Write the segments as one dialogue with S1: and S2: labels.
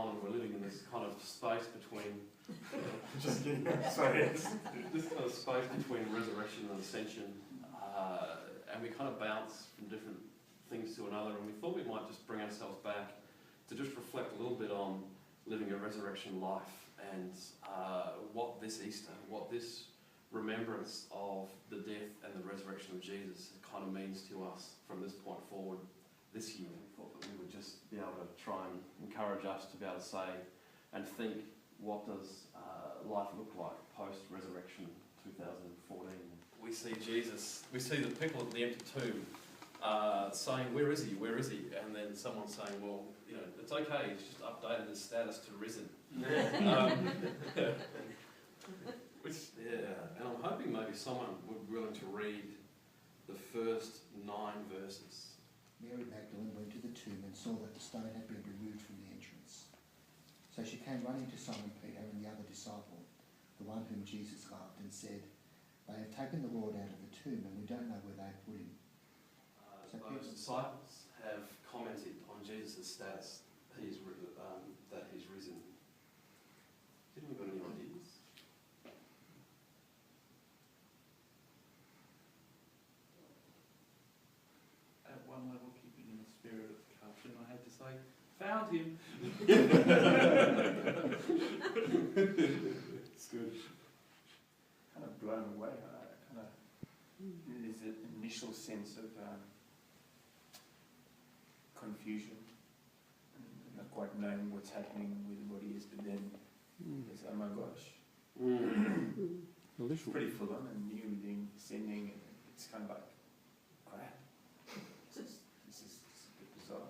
S1: Island, we're living in this kind of space between
S2: Just kidding. Sorry.
S1: this kind of space between resurrection and ascension, and we kind of bounce from different things to another, and we thought we might just bring ourselves back to just reflect a little bit on living a resurrection life and what this Easter, what this remembrance of the death and the resurrection of Jesus kind of means to us from this point forward this year. We thought that we would just be able to try and encourage us to be able to say and think, what does life look like post-resurrection 2014? We see Jesus, we see the people at the empty tomb saying, where is he, where is he? And then someone saying, well, you know, it's okay, he's just updated his status to risen. Which, yeah, and I'm hoping maybe someone would be willing to read the first 9 verses.
S3: Mary Magdalene went to the tomb and saw that the stone had been removed from the entrance. So she came running to Simon Peter and the other disciple, the one whom Jesus loved, and said, they have taken the Lord out of the tomb and we don't know where they have put him.
S1: Those disciples have commented on Jesus' status, that he's risen. Did we got any ideas?
S4: At one level, keeping in the spirit of the cartoon, I had to say, found him.
S1: It's good.
S2: Kind of blown away. There's an initial sense of confusion and not quite knowing what's happening with what he is, but then it's, oh my gosh. It's pretty full on and new thing, sending, and it's kind of like, crap. This is a bit bizarre.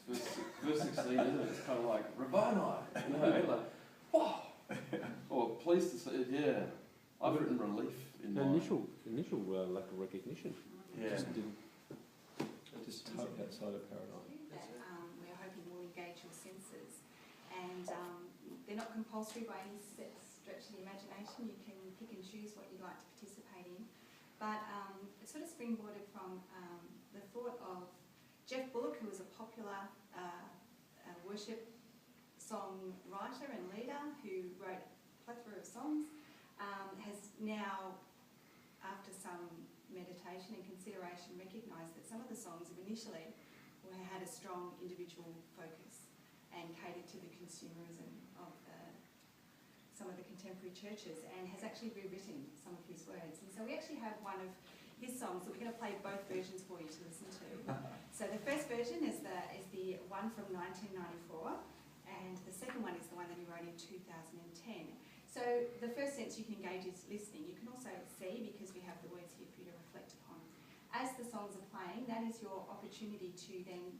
S1: Yeah. Verse 16, isn't it? It's kind of like, Rabboni, you know, like, whoa. Or pleased to see, yeah. I've written relief in my
S5: initial lack of recognition.
S2: Yeah.
S5: Just totally outside of paradigm.
S6: That we're hoping will engage your senses, and they're not compulsory by any stretch of the imagination. You can pick and choose what you'd like to participate in, but it sort of springboarded from the thought of Jeff Bullock, who was a popular worship song writer and leader who wrote a plethora of songs, has now, after some meditation and consideration, recognised that some of the songs have initially had a strong individual focus and catered to the consumerism of some of the contemporary churches, and has actually rewritten some of his words. And so we actually have one of his songs that we're going to play both versions for you to listen to. So the first version is the one from 1994, and the second one is the one that he wrote in 2010. So the first sense you can engage is listening. You can also see, because we have the words here for you to reflect upon. As the songs are playing, that is your opportunity to then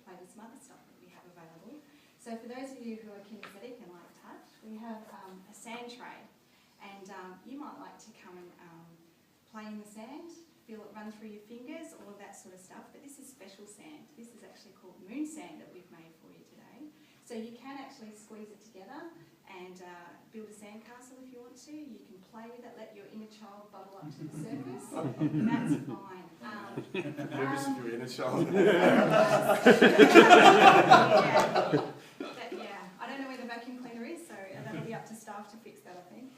S6: play with some other stuff that we have available. So for those of you who are kinesthetic and like touch, we have a sand tray, and you might like to come and play in the sand, feel it run through your fingers, all of that sort of stuff. But this is special sand. This is actually called moon sand that we've made for you today. So you can actually squeeze it together and build a sandcastle if you want to. You can play with it, let your inner child bubble up to the surface. That's fine.
S2: Nervous if you're in a child.
S6: I don't know where the vacuum cleaner is, so that'll be up to staff to fix that, I think.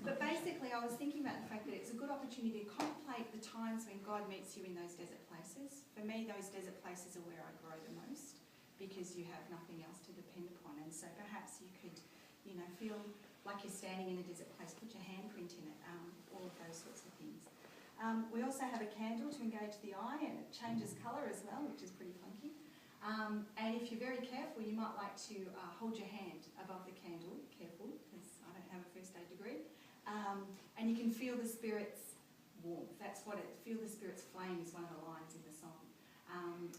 S6: But basically, I was thinking about the fact that it's a good opportunity to contemplate the times when God meets you in those desert places. For me, those desert places are where I grow the most, because you have nothing else to depend upon. And so perhaps you could, feel like you're standing in a desert place, put your handprint in it, all of those sorts of things. We also have a candle to engage the eye, and it changes colour as well, which is pretty funky. And if you're very careful, you might like to hold your hand above the candle, careful, because I don't have a first aid degree. And you can feel the Spirit's warmth. That's what feel the Spirit's flame is one of the lines in the song.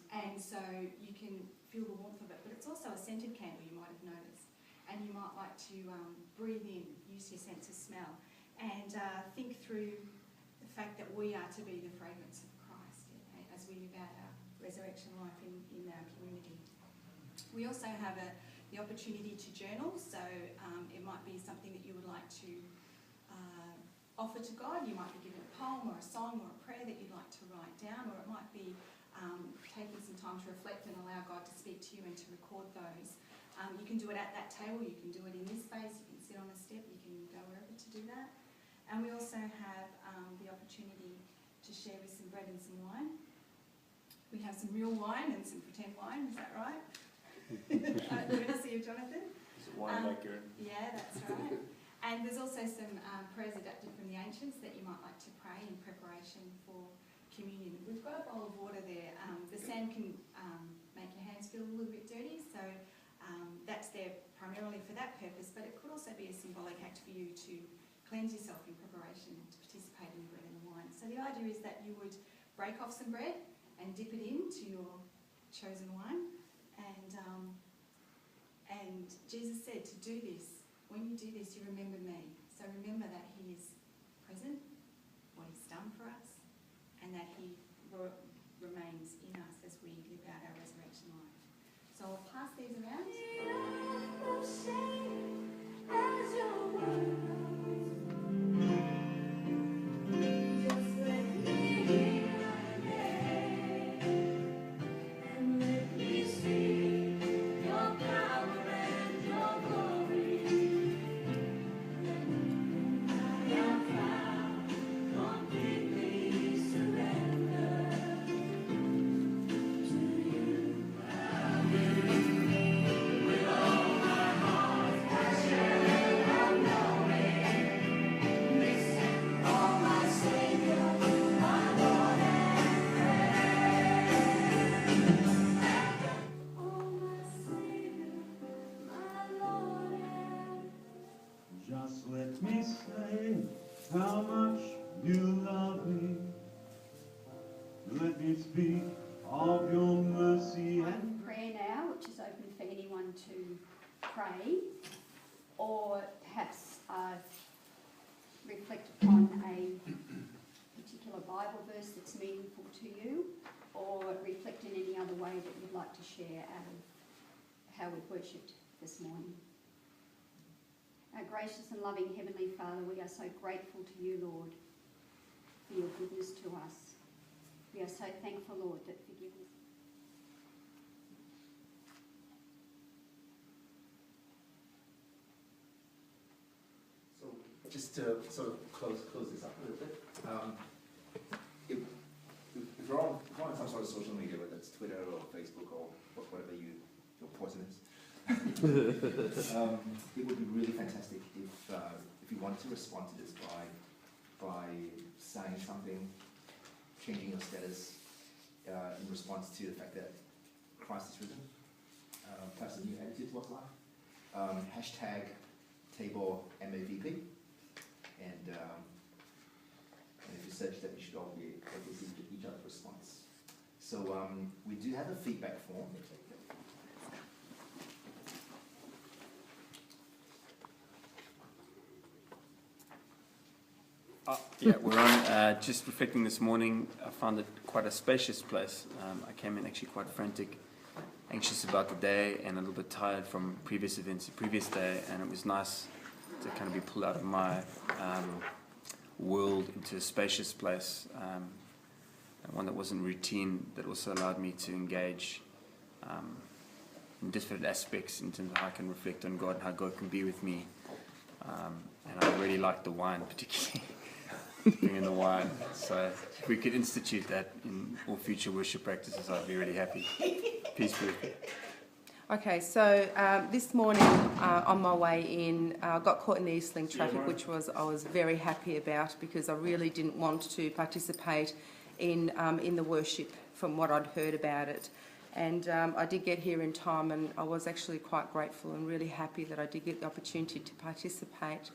S6: And so you can feel the warmth of it, but it's also a scented candle, you might have noticed. And you might like to breathe in, use your sense of smell, and think through the fact that we are to be the fragrance of Christ as we live out our resurrection life in our community. We also have the opportunity to journal, so it might be something that you would like to offer to God. You might be given a poem or a song or a prayer that you'd like to write down, or it might be taking some time to reflect and allow God to speak to you and to record those. You can do it at that table, you can do it in this space, you can sit on a step, you can go wherever to do that. And we also have the opportunity to share with some bread and some wine. We have some real wine and some pretend wine, is that right? Courtesy of Jonathan.
S2: Is it winemaker?
S6: Yeah, that's right. And there's also some prayers adapted from the ancients that you might like to pray in preparation for communion. We've got a bowl of water there. The sand can make your hands feel a little bit dirty, so that's there primarily for that purpose, but it could also be a symbolic act for you to cleanse yourself in preparation to participate in the bread and the wine. So the idea is that you would break off some bread and dip it into your chosen wine, and Jesus said to do this. When you do this, you remember me. So remember that he is present, what he's done for us, and that he remains in us as we live out our resurrection life. So I'll pass these around.
S7: Just let me say how much you love me. Let me speak of your mercy and
S8: prayer now, which is open for anyone to pray, or perhaps reflect upon a particular Bible verse that's meaningful to you, or reflect in any other way that you'd like to share out of how we've worshipped this morning. Our gracious and loving Heavenly Father, we are so grateful to you, Lord, for your goodness to us. We are so thankful, Lord, that forgiveness.
S9: So just to sort of close this up a little bit, if you're on some sort of social media, whether it's Twitter or Facebook or whatever your poison is, it would be really fantastic if you wanted to respond to this by saying something, changing your status in response to the fact that Christ is risen, perhaps a new attitude towards life. Hashtag Tabor MAVP, and if you search that, you should all be able to see each other's response. So we do have a feedback form.
S2: Yeah, we're on. Just reflecting this morning, I found it quite a spacious place. I came in actually quite frantic, anxious about the day, and a little bit tired from previous events the previous day, and it was nice to kind of be pulled out of my world into a spacious place, and one that wasn't routine, that also allowed me to engage in different aspects in terms of how I can reflect on God and how God can be with me. And I really liked the wine, particularly. Bringing the wine. So if we could institute that in all future worship practices, I'd be really happy. Peace be with you.
S10: Okay, so this morning on my way in, I got caught in the Eastlink traffic, which I was very happy about, because I really didn't want to participate in the worship from what I'd heard about it. And I did get here in time, and I was actually quite grateful and really happy that I did get the opportunity to participate.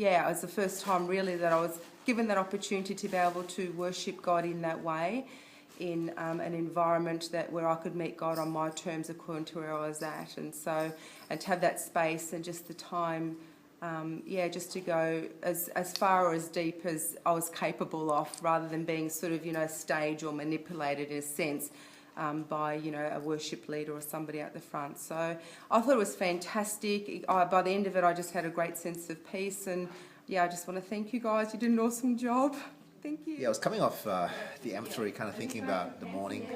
S10: It was the first time really that I was given that opportunity to be able to worship God in that way, in an environment where I could meet God on my terms according to where I was at, and to have that space and just the time, just to go as far or as deep as I was capable of, rather than being sort of staged or manipulated in a sense by a worship leader or somebody at the front. So I thought it was fantastic. By the end of it, I just had a great sense of peace, and I just want to thank you guys. You did an awesome job. Thank you.
S9: Yeah, I was coming off the M3, kind of thinking about the morning.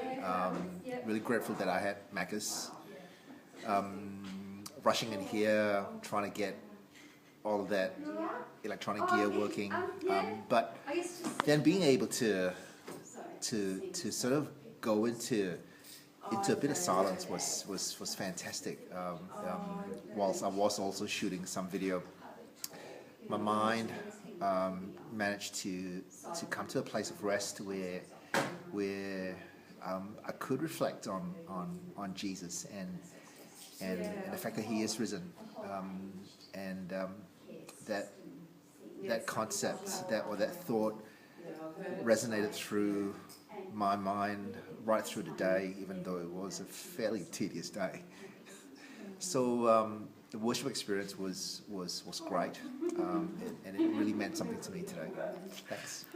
S9: Really grateful that I had Macca's. Rushing in here, trying to get all of that electronic gear working, but then being able to sort of go into a bit of silence was fantastic. Whilst I was also shooting some video, my mind managed to come to a place of rest where I could reflect on Jesus and the fact that He is risen, and that concept, that thought resonated through my mind right through the day, even though it was a fairly tedious day. So the worship experience was great, and it really meant something to me today. Thanks.